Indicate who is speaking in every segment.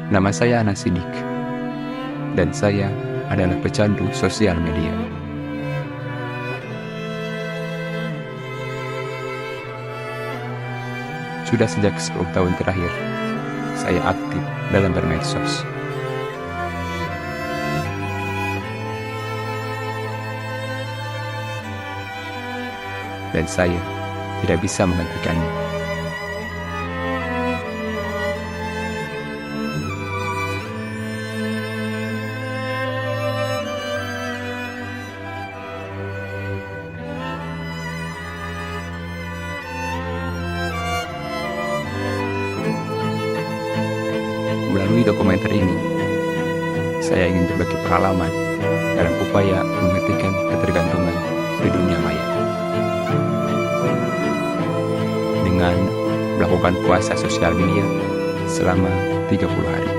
Speaker 1: Nama saya Anas Sidik, dan saya adalah pecandu sosial media. Sudah sejak 10 tahun terakhir, saya aktif dalam bermedsos. Dan saya tidak bisa menghentikannya. Melalui dokumenter ini, saya ingin berbagi pengalaman dalam upaya menghentikan ketergantungan di dunia maya. Dengan melakukan puasa sosial media selama 30 hari.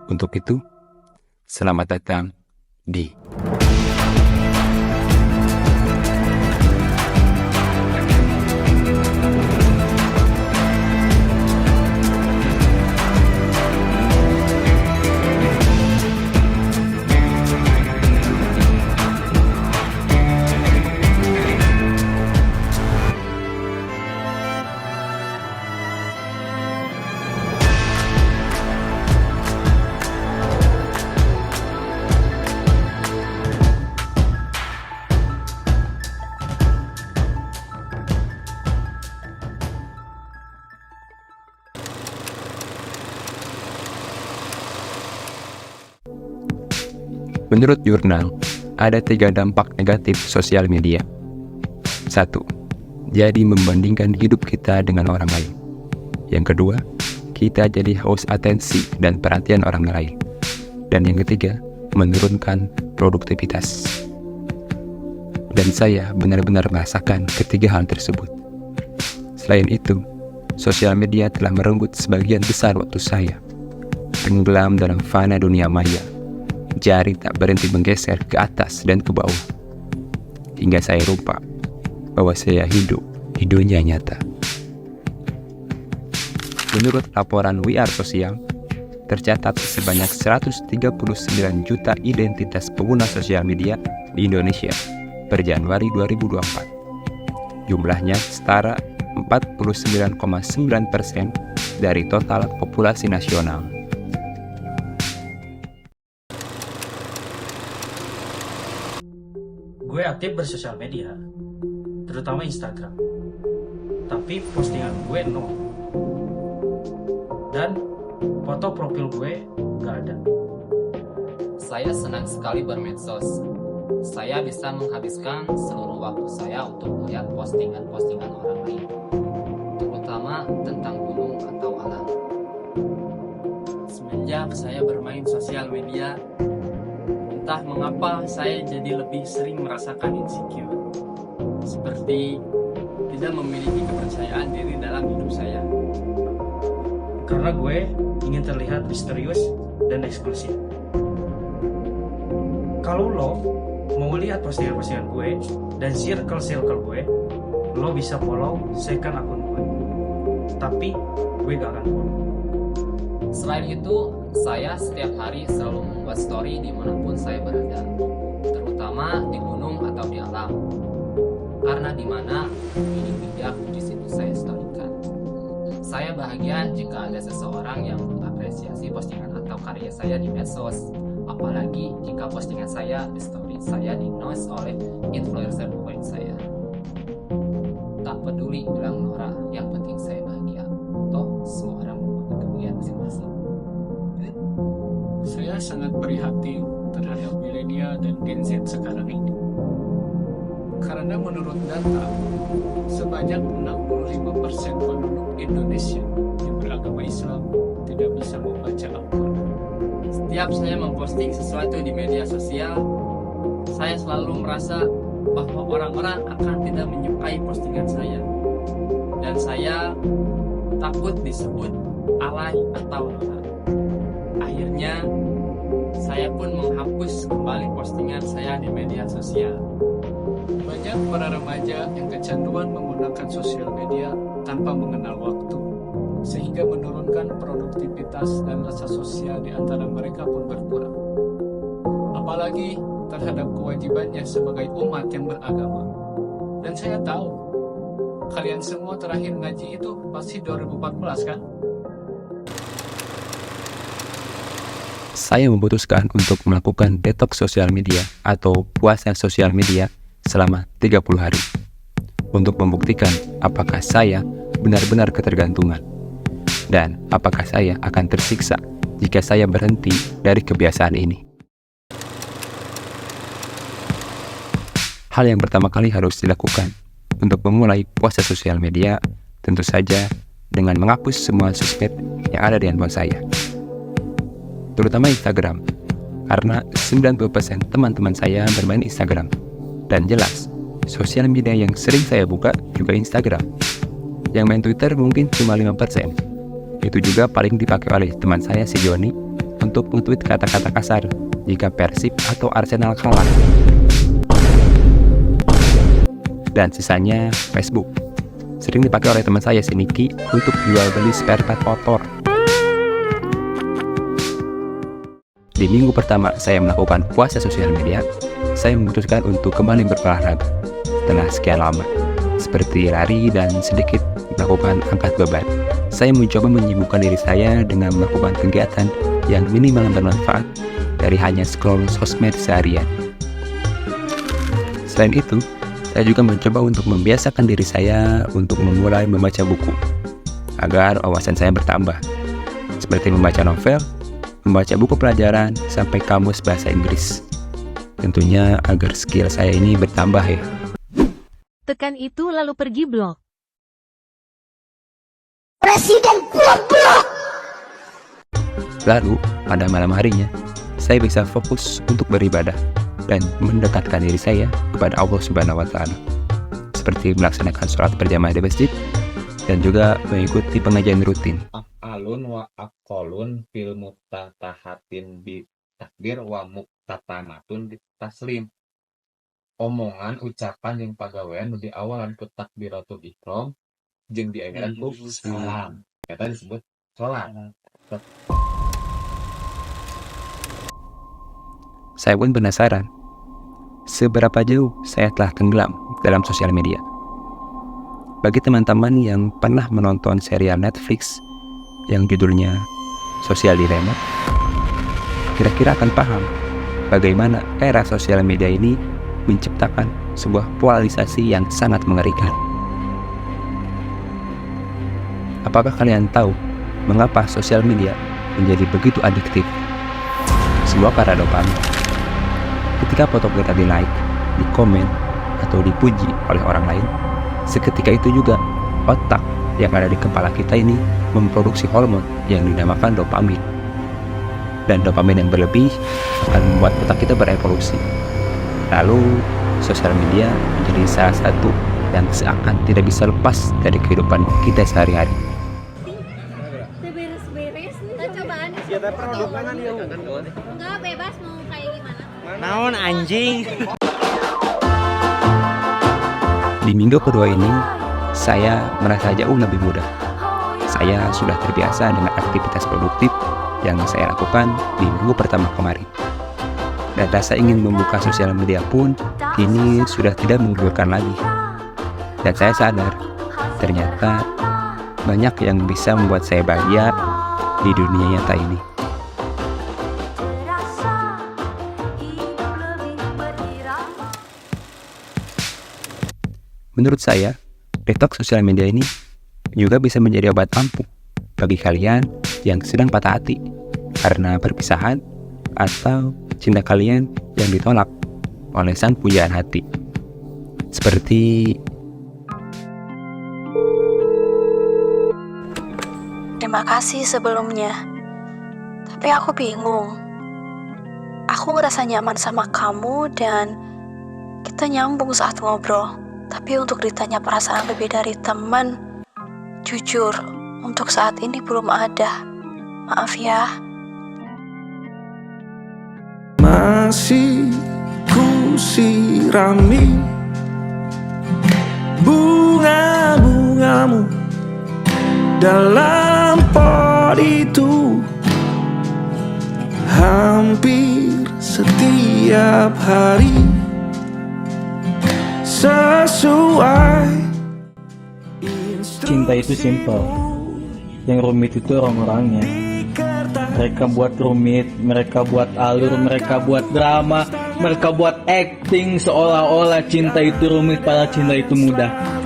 Speaker 1: Untuk itu, selamat datang di Menurut jurnal, ada 3 dampak negatif sosial media. 1. Jadi membandingkan hidup kita dengan orang lain. Yang kedua, kita jadi haus atensi dan perhatian orang lain. Dan yang ketiga, menurunkan produktivitas. Dan saya benar-benar merasakan ketiga hal tersebut. Selain itu, sosial media telah merenggut sebagian besar waktu saya. Tenggelam dalam fana dunia maya. Jari tak berhenti menggeser ke atas dan ke bawah, hingga saya lupa bahwa saya hidup di dunia nyata. Menurut laporan We Are Social, tercatat sebanyak 139 juta identitas pengguna sosial media di Indonesia per Januari 2024. Jumlahnya setara 49,9% dari total populasi nasional.
Speaker 2: Gue aktif bersosial media, terutama Instagram. Tapi postingan gue nol. Dan foto profil gue gak ada.
Speaker 3: Saya senang sekali bermedsos. Saya bisa menghabiskan seluruh waktu saya untuk melihat postingan-postingan orang lain, terutama tentang gunung atau alam.
Speaker 4: Semenjak saya bermain sosial media, entah mengapa saya jadi lebih sering merasakan insecure, seperti tidak memiliki kepercayaan diri dalam hidup saya.
Speaker 2: Karena gue ingin terlihat misterius dan eksklusif. Kalau lo mau lihat postingan-postingan gue dan circle-circle gue, lo bisa follow second akun gue. Tapi gue gak akan follow.
Speaker 3: Selain itu, saya setiap hari selalu membuat story dimanapun saya berada, terutama di gunung atau di alam. Karena di mana ini bijak, di situ saya storykan. Saya bahagia jika ada seseorang yang mengapresiasi postingan atau karya saya di medsos, apalagi jika postingan saya di story saya di-noise oleh influencer favorit saya. Tak peduli bilang Nora, yang penting saya bahagia. Toh semua orang punya kebahagiaan masing-masing.
Speaker 5: Saya sangat prihatin terhadap milenial dan Gen Z sekarang ini. Karena menurut data, sebanyak 65% penduduk Indonesia yang beragama Islam tidak bisa membaca Al-Quran.
Speaker 4: Setiap saya memposting sesuatu di media sosial, saya selalu merasa bahwa orang-orang akan tidak menyukai postingan saya. Dan saya takut disebut alay atau norak. Akhirnya, saya pun menghapus kembali postingan saya di media sosial.
Speaker 5: Banyak para remaja yang kecanduan menggunakan sosial media tanpa mengenal waktu, sehingga menurunkan produktivitas dan rasa sosial di antara mereka pun berkurang. Apalagi terhadap kewajibannya sebagai umat yang beragama. Dan saya tahu, kalian semua terakhir ngaji itu pasti 2014 kan?
Speaker 1: Saya memutuskan untuk melakukan detox sosial media atau puasa sosial media selama 30 hari untuk membuktikan apakah saya benar-benar ketergantungan dan apakah saya akan tersiksa jika saya berhenti dari kebiasaan ini. Hal yang pertama kali harus dilakukan untuk memulai puasa sosial media tentu saja dengan menghapus semua sosmed yang ada di handphone saya, terutama Instagram, karena 90% teman-teman saya bermain Instagram. Dan jelas, sosial media yang sering saya buka juga Instagram. Yang main Twitter mungkin cuma 5%. Itu juga paling dipakai oleh teman saya si Joni untuk nge-tweet kata-kata kasar jika Persib atau Arsenal kalah. Dan sisanya Facebook. Sering dipakai oleh teman saya si Niki untuk jual beli spare part motor. Di minggu pertama saya melakukan puasa sosial media, saya memutuskan untuk kembali berolahraga setelah sekian lama, seperti lari dan sedikit melakukan angkat beban. Saya mencoba menyibukkan diri saya dengan melakukan kegiatan yang minimal bermanfaat dari hanya scroll sosmed seharian. Selain itu, saya juga mencoba untuk membiasakan diri saya untuk memulai membaca buku, agar wawasan saya bertambah, seperti membaca novel, membaca buku pelajaran, sampai kamus bahasa Inggris. Tentunya agar skill saya ini bertambah ya.
Speaker 6: Tekan itu lalu pergi blok.
Speaker 1: Lalu, pada malam harinya, saya bisa fokus untuk beribadah dan mendekatkan diri saya kepada Allah Subhanahu wa Ta'ala, seperti melaksanakan sholat berjamaah di masjid dan juga mengikuti pengajian rutin.
Speaker 7: Af'alun wa aqolun fil muftatahatin bi takbir wa muktatamatun di taslim. Omongan ucapan yang pagawean di awalan ku takbiratul ihram jeung di akhiran ku salam. Kata disebut sholat.
Speaker 1: Saya pun penasaran, seberapa jauh saya telah tenggelam dalam sosial media. Bagi teman-teman yang pernah menonton serial Netflix yang judulnya Social Dilemma, kira-kira akan paham bagaimana era sosial media ini menciptakan sebuah polarisasi yang sangat mengerikan. Apakah kalian tahu mengapa sosial media menjadi begitu adiktif? Semua karena dopamin. Ketika foto kita di-like, di-komen, atau dipuji oleh orang lain, seketika itu juga otak yang ada di kepala kita ini memproduksi hormon yang dinamakan dopamin. Dan dopamin yang berlebih akan membuat otak kita berevolusi. Lalu, sosial media menjadi salah satu yang seakan tidak bisa lepas dari kehidupan kita sehari-hari.
Speaker 8: Beres-beres nih cobaan.
Speaker 9: Ya tapi produknya dia
Speaker 8: Enggak bebas mau kayak gimana.
Speaker 9: naon anjing.
Speaker 1: Di minggu kedua ini, saya merasa jauh lebih mudah. Saya sudah terbiasa dengan aktivitas produktif yang saya lakukan di minggu pertama kemarin. Dan rasa ingin membuka sosial media pun kini sudah tidak menggugurkan lagi. Dan saya sadar, ternyata banyak yang bisa membuat saya bahagia di dunia nyata ini. Menurut saya, detox sosial media ini juga bisa menjadi obat ampuh bagi kalian yang sedang patah hati karena perpisahan atau cinta kalian yang ditolak oleh sang pujaan hati. Seperti
Speaker 10: terima kasih sebelumnya. Tapi aku bingung. Aku ngerasa nyaman sama kamu dan kita nyambung saat ngobrol. Tapi untuk ditanya perasaan lebih dari teman, jujur, untuk saat ini belum ada. Maaf ya.
Speaker 11: Masih ku sirami bersamamu dalam pot itu hampir setiap hari sesuai.
Speaker 12: Cinta itu simple, yang rumit itu orang-orangnya. Mereka buat rumit, mereka buat alur, mereka buat drama, mereka buat acting seolah-olah cinta itu rumit padahal cinta itu mudah.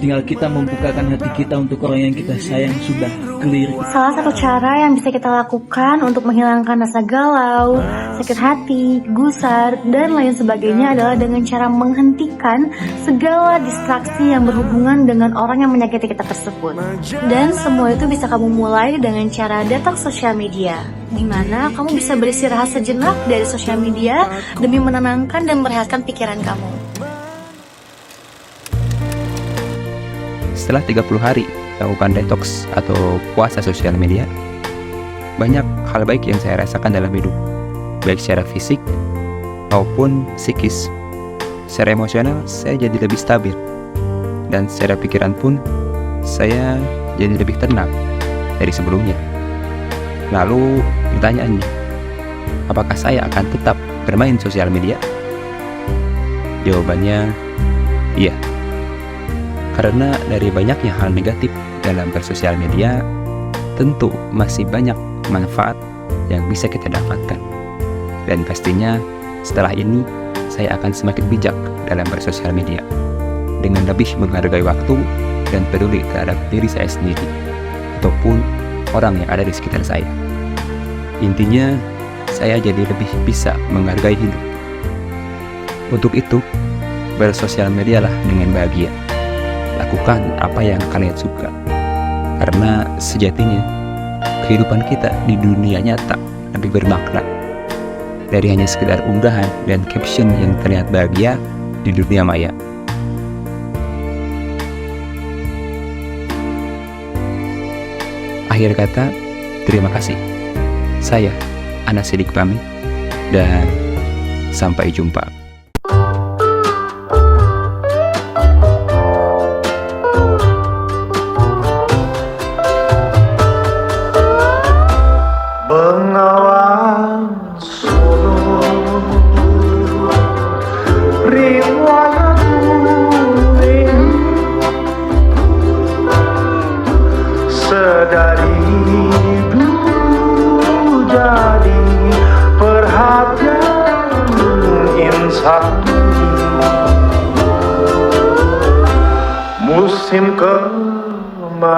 Speaker 12: Tinggal kita membukakan hati kita untuk orang yang kita sayang sudah clear.
Speaker 13: Salah satu cara yang bisa kita lakukan untuk menghilangkan rasa galau, sakit hati, gusar, dan lain sebagainya adalah dengan cara menghentikan segala distraksi yang berhubungan dengan orang yang menyakiti kita tersebut. Dan semua itu bisa kamu mulai dengan cara detox sosial media, di mana kamu bisa beristirahat sejenak dari sosial media demi menenangkan dan merehatkan pikiran kamu.
Speaker 1: Setelah 30 hari melakukan detox atau puasa sosial media, banyak hal baik yang saya rasakan dalam hidup, baik secara fisik maupun psikis. Secara emosional, saya jadi lebih stabil, dan secara pikiran pun saya jadi lebih tenang dari sebelumnya. Lalu pertanyaannya, apakah saya akan tetap bermain sosial media? Jawabannya, iya. Karena dari banyaknya hal negatif dalam bersosial media, tentu masih banyak manfaat yang bisa kita dapatkan. Dan pastinya setelah ini saya akan semakin bijak dalam bersosial media, dengan lebih menghargai waktu dan peduli terhadap diri saya sendiri ataupun orang yang ada di sekitar saya. Intinya, saya jadi lebih bisa menghargai hidup. Untuk itu, bersosial medialah dengan bahagia. Lakukan apa yang kalian suka, karena sejatinya kehidupan kita di dunia nyata lebih bermakna dari hanya sekedar unggahan dan caption yang terlihat bahagia di dunia maya. Akhir kata, terima kasih. Saya Anas Sidik pamit, dan sampai jumpa.
Speaker 11: Bengawan Solo, riwayat kuning sedari dulu jadi perhatian insan. Musim kemarau